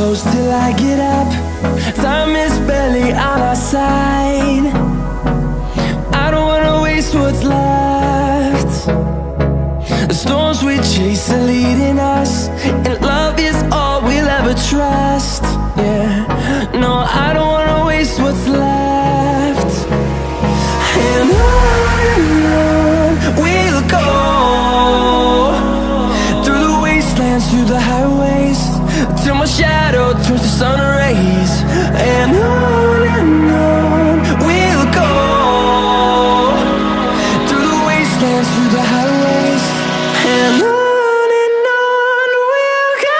close till I get up. Time is barely on our side. I don't wanna waste what's left. The storms we chase are leading us, and love is all we'll ever trust. Yeah, no, I don't wanna waste what's left. And on we'll go, through the wastelands, through the highways, till my shadow turns to sun rays. And on we'll go, through the wastelands, through the highways, and on we'll go.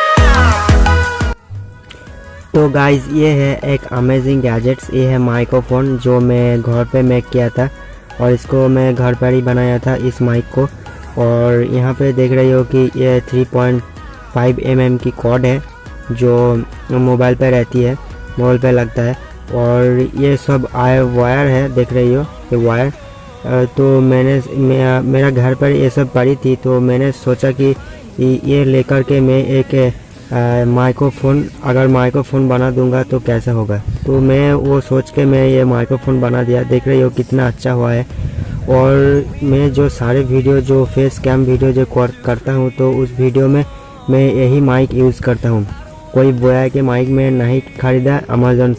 तो guys ये है एक amazing gadgets. ये है microphone जो मैं घर पे मेक किया था, और इसको मैं घर पर ही बनाया था इस माइक को। और यहाँ पे देख रही हो कि ये 3.5 mm की कॉर्ड है जो मोबाइल पे रहती है, मोबाइल पे लगता है। और ये सब वायर है, देख रही हो ये वायर। तो मेरा घर पर ये सब पड़ी थी, तो मैंने सोचा कि ये लेकर के मैं एक माइक्रोफोन बना दूंगा तो कैसा होगा। तो मैं वो सोच के मैं ये माइक्रोफोन बना दिया। देख रही हो कितना अच्छा हुआ है। और मैं जो सारे वीडियो, जो फेस कैम वीडियो जो करता हूँ, तो उस वीडियो में मैं यही माइक यूज़ करता हूँ। कोई बोया के माइक में नहीं ख़रीदा अमेज़न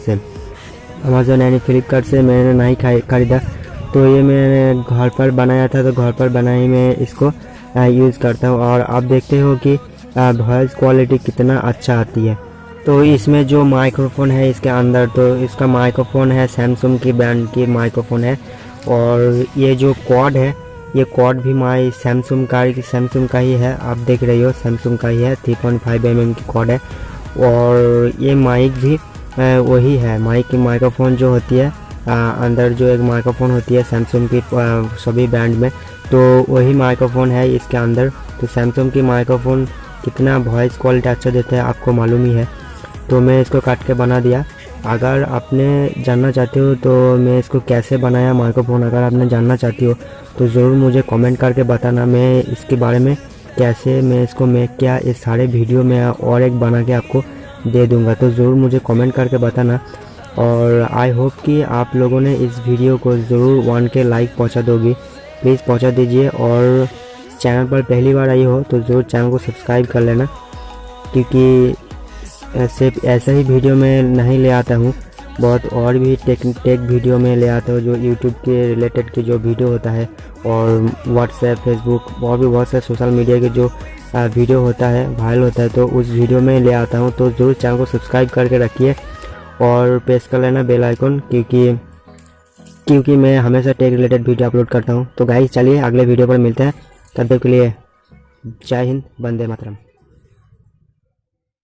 यानी फ्लिपकार्ट से मैंने नहीं ख़रीदा। तो ये मैंने घर पर बनाया था, तो घर पर बनाई मैं इसको यूज़ करता हूँ। और आप देखते हो कि वॉइस क्वालिटी कितना अच्छा आती है। तो इसमें जो माइक्रोफोन है इसके अंदर, तो इसका माइक्रोफोन है सैमसंग की ब्रांड की माइक्रोफोन है। और ये जो कॉर्ड है, ये कॉर्ड भी सैमसंग का ही है। आप देख रही हो सैमसंग का ही है, 3.5 mm की कॉर्ड है। और ये माइक भी वही है, माइक्रोफोन जो होती है अंदर जो एक माइक्रोफोन होती है सैमसंग की सभी ब्रांड में, तो वही माइक्रोफोन है इसके अंदर। तो सैमसंग की माइक्रोफोन कितना वॉइस क्वालिटी अच्छा देता है आपको मालूम ही है। तो मैं इसको काट के बना दिया। अगर आपने जानना चाहते हो तो मैं इसको कैसे बनाया माइक्रोफोन, अगर आपने जानना चाहती हो तो ज़रूर मुझे कमेंट करके बताना। मैं इसके बारे में कैसे मैं इसको मेक किया, इस सारे वीडियो में और एक बना के आपको दे दूँगा। तो ज़रूर मुझे कमेंट करके बताना। और आई होप कि आप लोगों ने इस वीडियो को ज़रूर 1K लाइक पहुँचा दोगी, प्लीज़ पहुँचा दीजिए। और चैनल पर पहली बार आई हो तो ज़रूर चैनल को सब्सक्राइब कर लेना, क्योंकि सिर्फ ऐसा ही वीडियो में नहीं ले आता हूँ, बहुत और भी टेक वीडियो में ले आता हूँ, जो यूट्यूब के रिलेटेड की जो वीडियो होता है, और व्हाट्सएप, फेसबुक और भी बहुत सारे सोशल मीडिया के जो वीडियो होता है, वायरल होता है, तो उस वीडियो में ले आता हूँ। तो ज़रूर चैनल को सब्सक्राइब करके रखिए और प्रेस कर लेना बेल आइकन, क्योंकि मैं हमेशा टेक रिलेटेड वीडियो अपलोड करता हूँ। तो गाइस चलिए अगले वीडियो पर मिलते हैं, तब तक के लिए जय हिंद, वंदे मातरम।